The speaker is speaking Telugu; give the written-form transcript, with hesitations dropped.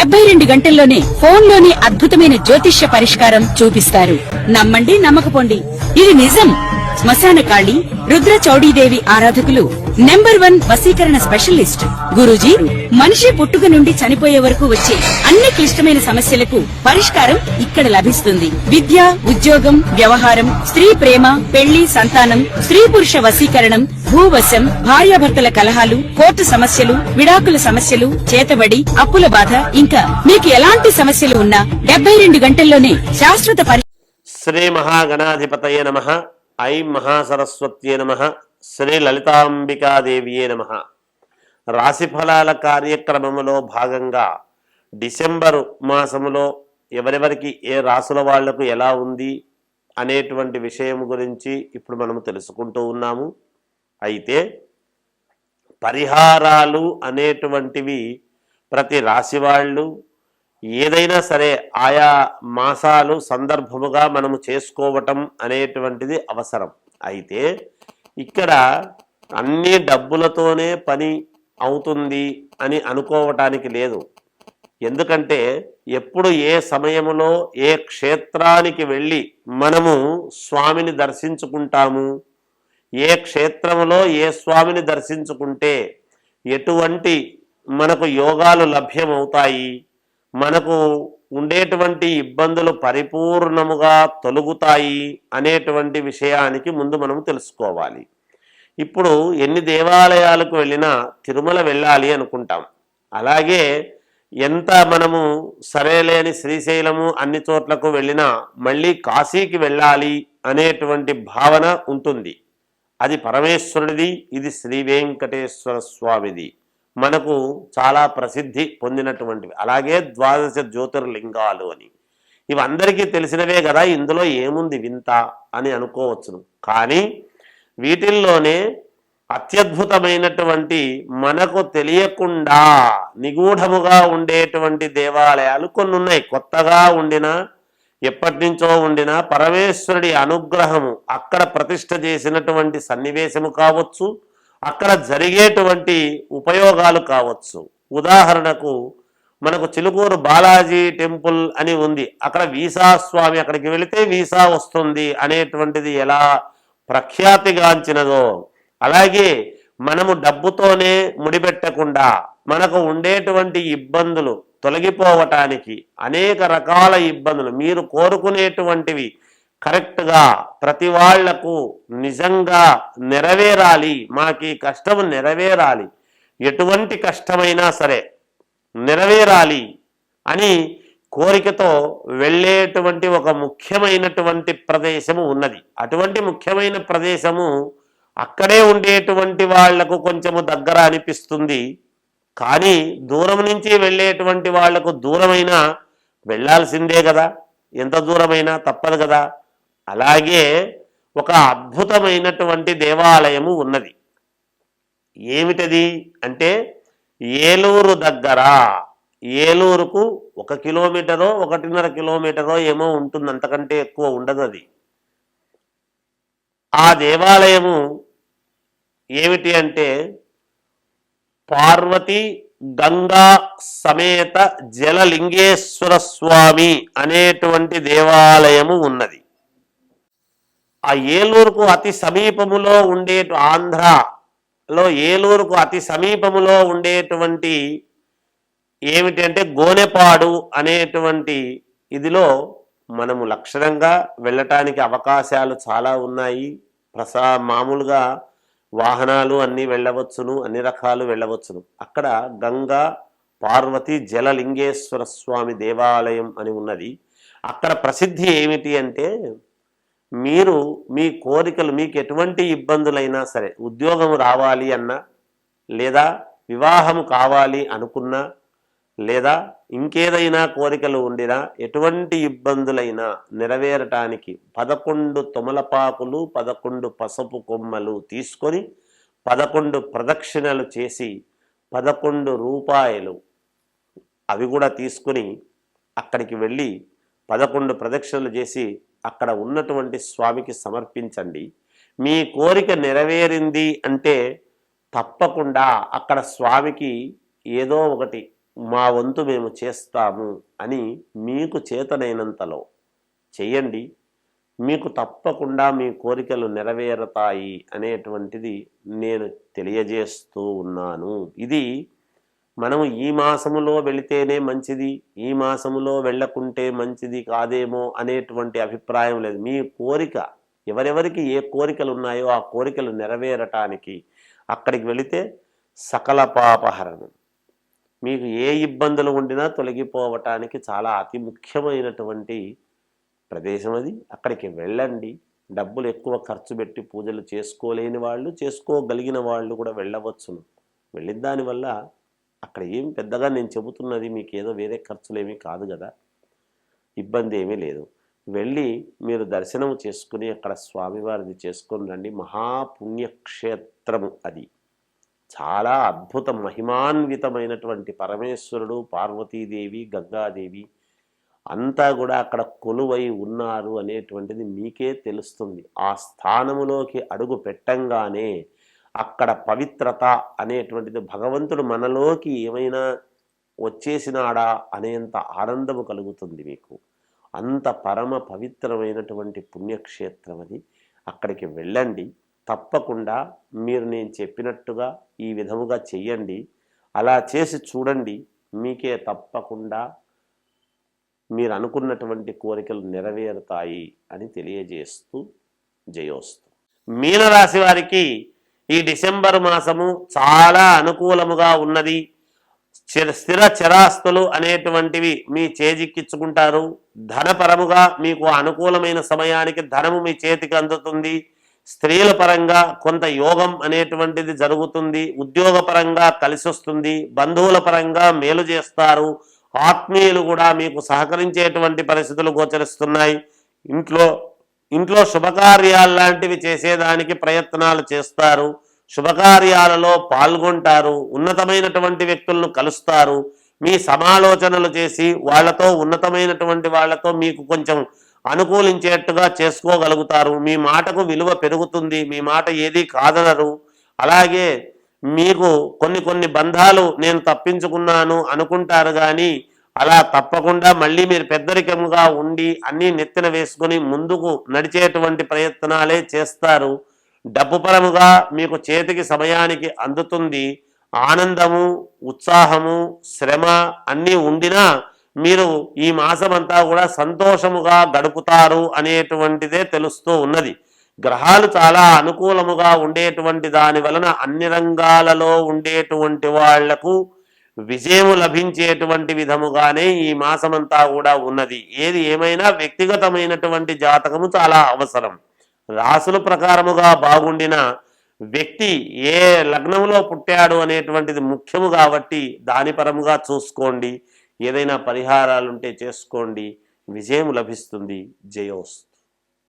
72 గంటల్లోనే ఫోన్లోని అద్భుతమైన జ్యోతిష్య పరిష్కారం చూపిస్తారు. నమ్మండి, నమ్మకపోండి, ఇది నిజం. శ్మశాన కాళి రుద్ర చౌడీదేవి ఆరాధకులు నంబర్ 1 వశీకరణ స్పెషలిస్ట్. గురూజీ మనిషి పుట్టుక నుండి చనిపోయే వరకు వచ్చే అన్ని క్లిష్టమైన సమస్యలకు పరిష్కారం ఇక్కడ లభిస్తుంది. విద్య, ఉద్యోగం, వ్యవహారం, స్త్రీ ప్రేమ, పెళ్లి, సంతానం, స్త్రీ పురుష వశీకరణం, భూవశం, భార్యాభర్తల కలహాలు, కోర్టు సమస్యలు, విడాకుల సమస్యలు, చేతబడి, అప్పుల బాధ, ఇంకా మీకు ఎలాంటి సమస్యలు ఉన్నా 72 గంటల్లోనే శాశ్వత శ్రీ మహాగణాధిపతయే నమః. ఐం మహాసరస్వత్యే నమః. శ్రీ లలితాంబికాదేవియే నమః. రాశిఫలాల కార్యక్రమములో భాగంగా డిసెంబరు మాసములో ఎవరెవరికి ఏ రాసుల వాళ్లకు ఎలా ఉంది అనేటువంటి విషయం గురించి ఇప్పుడు మనము తెలుసుకుంటూ ఉన్నాము. అయితే పరిహారాలు అనేటువంటివి ప్రతి రాశి వాళ్ళు ఏదైనా సరే ఆయా మాసాలు సందర్భముగా మనము చేసుకోవటం అనేటువంటిది అవసరం. అయితే ఇక్కడ అన్ని డబ్బులతోనే పని అవుతుంది అని అనుకోవటానికి లేదు. ఎందుకంటే ఎప్పుడు ఏ సమయములో ఏ క్షేత్రానికి వెళ్ళి మనము స్వామిని దర్శించుకుంటాము, ఏ క్షేత్రములో ఏ స్వామిని దర్శించుకుంటే ఎటువంటి మనకు యోగాలు లభ్యమవుతాయి, మనకు ఉండేటువంటి ఇబ్బందులు పరిపూర్ణముగా తొలగుతాయి అనేటువంటి విషయానికి ముందు మనం తెలుసుకోవాలి. ఇప్పుడు ఎన్ని దేవాలయాలకు వెళ్ళినా తిరుమల వెళ్ళాలి అనుకుంటాం. అలాగే ఎంత మనము సరేలేని శ్రీశైలము అన్ని చోట్లకు వెళ్ళినా మళ్ళీ కాశీకి వెళ్ళాలి అనేటువంటి భావన ఉంటుంది. అది పరమేశ్వరుడిది, ఇది శ్రీ వెంకటేశ్వర స్వామిది, మనకు చాలా ప్రసిద్ధి పొందినటువంటివి. అలాగే 12 జ్యోతిర్లింగాలు అని ఇవి అందరికీ తెలిసినవే కదా, ఇందులో ఏముంది వింత అని అనుకోవచ్చును. కానీ వీటిల్లోనే అత్యద్భుతమైనటువంటి మనకు తెలియకుండా నిగూఢముగా ఉండేటువంటి దేవాలయాలు కొన్ని ఉన్నాయి. కొత్తగా ఉండిన, ఎప్పటి నుంచో ఉండిన పరమేశ్వరుడి అనుగ్రహము అక్కడ ప్రతిష్ఠ చేసినటువంటి సన్నివేశము కావచ్చు, అక్కడ జరిగేటువంటి ఉపయోగాలు కావచ్చు. ఉదాహరణకు మనకు చిలుకూరు బాలాజీ టెంపుల్ అని ఉంది. అక్కడ వీసా స్వామి, అక్కడికి వెళితే వీసా వస్తుంది అనేటువంటిది ఎలా ప్రఖ్యాతిగాంచినదో, అలాగే మనము డబ్బుతోనే ముడిపెట్టకుండా మనకు ఉండేటువంటి ఇబ్బందులు తొలగిపోవటానికి అనేక రకాల ఇబ్బందులు మీరు కోరుకునేటువంటివి కరెక్ట్గా ప్రతి వాళ్లకు నిజంగా నెరవేరాలి, మాకు ఈ కష్టం నెరవేరాలి, ఎటువంటి కష్టమైనా సరే నెరవేరాలి అని కోరికతో వెళ్ళేటువంటి ఒక ముఖ్యమైనటువంటి ప్రదేశము ఉన్నది. అటువంటి ముఖ్యమైన ప్రదేశము అక్కడే ఉండేటువంటి వాళ్లకు కొంచెము దగ్గర అనిపిస్తుంది. కానీ దూరం నుంచి వెళ్ళేటువంటి వాళ్లకు దూరమైనా వెళ్ళాల్సిందే కదా, ఎంత దూరమైనా తప్పదు కదా. అలాగే ఒక అద్భుతమైనటువంటి దేవాలయము ఉన్నది. ఏమిటది అంటే ఏలూరు దగ్గర, ఏలూరుకు 1 కిలోమీటరో 1.5 కిలోమీటరో ఏమో ఉంటుంది, అంతకంటే ఎక్కువ ఉండదు. అది ఆ దేవాలయము ఏమిటి అంటే పార్వతి గంగా సమేత జలలింగేశ్వర స్వామి అనేటువంటి దేవాలయము ఉన్నది. ఆ ఏలూరుకు అతి సమీపములో ఉండే, ఆంధ్రలో ఏలూరుకు అతి సమీపములో ఉండేటువంటి ఏమిటి అంటే గోనెపాడు అనేటువంటి ఇదిలో మనము లక్షణంగా వెళ్ళటానికి అవకాశాలు చాలా ఉన్నాయి. మామూలుగా వాహనాలు అన్నీ వెళ్ళవచ్చును, అన్ని రకాలు వెళ్ళవచ్చును. అక్కడ గంగా పార్వతి జలలింగేశ్వర స్వామి దేవాలయం అని ఉన్నది. అక్కడ ప్రసిద్ధి ఏమిటి అంటే మీరు మీ కోరికలు, మీకు ఎటువంటి ఇబ్బందులైనా సరే, ఉద్యోగం రావాలి అన్నా, లేదా వివాహము కావాలి అనుకున్నా, లేదా ఇంకేదైనా కోరికలు ఉండినా, ఎటువంటి ఇబ్బందులైనా నెరవేరటానికి 11 తమలపాకులు 11 పసుపు కొమ్మలు తీసుకొని 11 ప్రదక్షిణలు చేసి 11 రూపాయలు అవి కూడా తీసుకుని అక్కడికి వెళ్ళి 11 ప్రదక్షిణలు చేసి అక్కడ ఉన్నటువంటి స్వామికి సమర్పించండి. మీ కోరిక నెరవేరింది అంటే తప్పకుండా అక్కడ స్వామికి ఏదో ఒకటి మా వంతు మేము చేస్తాము అని మీకు చేతనైనంతలో చెయ్యండి. మీకు తప్పకుండా మీ కోరికలు నెరవేరుతాయి అనేటువంటిది నేను తెలియజేస్తూ ఉన్నాను. ఇది మనము ఈ మాసములో వెళితేనే మంచిది, ఈ మాసములో వెళ్ళకుంటే మంచిది కాదేమో అనేటువంటి అభిప్రాయం లేదు. మీ కోరిక, ఎవరెవరికి ఏ కోరికలు ఉన్నాయో ఆ కోరికలు నెరవేరటానికి అక్కడికి వెళితే సకల పాపహరణం, మీకు ఏ ఇబ్బందులు ఉండినా తొలగిపోవటానికి చాలా అతి ముఖ్యమైనటువంటి ప్రదేశం అది. అక్కడికి వెళ్ళండి. డబ్బులు ఎక్కువ ఖర్చు పెట్టి పూజలు చేసుకోలేని వాళ్ళు, చేసుకోగలిగిన వాళ్ళు కూడా వెళ్ళవచ్చును. వెళ్ళిన దానివల్ల అక్కడ ఏం పెద్దగా నేను చెబుతున్నది మీకు ఏదో వేరే ఖర్చులేమీ కాదు కదా, ఇబ్బంది ఏమీ లేదు. వెళ్ళి మీరు దర్శనం చేసుకుని అక్కడ స్వామివారిది చేసుకొని రండి. మహాపుణ్యక్షేత్రము అది. చాలా అద్భుత మహిమాన్వితమైనటువంటి పరమేశ్వరుడు, పార్వతీదేవి, గంగాదేవి అంతా కూడా అక్కడ కొలువై ఉన్నారు అనేటువంటిది మీకే తెలుస్తుంది. ఆ స్థానములోకి అడుగు పెట్టంగానే అక్కడ పవిత్రత అనేటువంటిది, భగవంతుడు మనలోకి ఏమైనా వచ్చేసినాడా అనేంత ఆనందము కలుగుతుంది మీకు. అంత పరమ పవిత్రమైనటువంటి పుణ్యక్షేత్రం అది. అక్కడికి వెళ్ళండి. తప్పకుండా మీరు నేను చెప్పినట్టుగా ఈ విధముగా చెయ్యండి. అలా చేసి చూడండి, మీకే తప్పకుండా మీరు అనుకున్నటువంటి కోరికలు నెరవేరుతాయి అని తెలియజేస్తూ జయోస్తు. మీనరాశి వారికి ఈ డిసెంబర్ మాసము చాలా అనుకూలముగా ఉన్నది. స్థిర చరాస్తులు అనేటువంటివి మీ చేజిక్కించుకుంటారు. ధనపరముగా మీకు అనుకూలమైన సమయానికి ధనము మీ చేతికి అందుతుంది. స్త్రీల పరంగా కొంత యోగం అనేటువంటిది జరుగుతుంది. ఉద్యోగపరంగా కలిసి వస్తుంది. బంధువుల పరంగా మేలు చేస్తారు. ఆత్మీయులు కూడా మీకు సహకరించేటువంటి పరిస్థితులు గోచరిస్తున్నాయి. ఇంట్లో శుభకార్యాలు లాంటివి చేసేదానికి ప్రయత్నాలు చేస్తారు. శుభకార్యాలలో పాల్గొంటారు. ఉన్నతమైనటువంటి వ్యక్తులను కలుస్తారు. మీ సమాలోచనలు చేసి వాళ్ళతో, ఉన్నతమైనటువంటి వాళ్ళతో మీకు కొంచెం అనుకూలించేట్టుగా చేసుకోగలుగుతారు. మీ మాటకు విలువ పెరుగుతుంది. మీ మాట ఏది కాదనరు. అలాగే మీకు కొన్ని బంధాలు నేను తప్పించుకున్నాను అనుకుంటారు, కానీ అలా తప్పకుండా మళ్ళీ మీరు పెద్దరికముగా ఉండి అన్నీ నెత్తిన వేసుకుని ముందుకు నడిచేటువంటి ప్రయత్నాలే చేస్తారు. డబ్బు పరముగా మీకు చేతికి సమయానికి అందుతుంది. ఆనందము, ఉత్సాహము, శ్రమ అన్నీ ఉండినా మీరు ఈ మాసమంతా కూడా సంతోషముగా గడుపుతారు అనేటువంటిదే తెలుస్తూ ఉన్నది. గ్రహాలు చాలా అనుకూలముగా ఉండేటువంటి దాని వలన అన్ని రంగాలలో ఉండేటువంటి వాళ్లకు విజయము లభించేటువంటి విధముగానే ఈ మాసమంతా కూడా ఉన్నది. ఏది ఏమైనా వ్యక్తిగతమైనటువంటి జాతకము చాలా అవసరం. రాసుల ప్రకారముగా బాగుండిన వ్యక్తి ఏ లగ్నంలో పుట్టాడు అనేటువంటిది ముఖ్యము కాబట్టి దాని పరముగా చూసుకోండి. ఏదైనా పరిహారాలుంటే చేసుకోండి. విజయం లభిస్తుంది. జయోస్తు.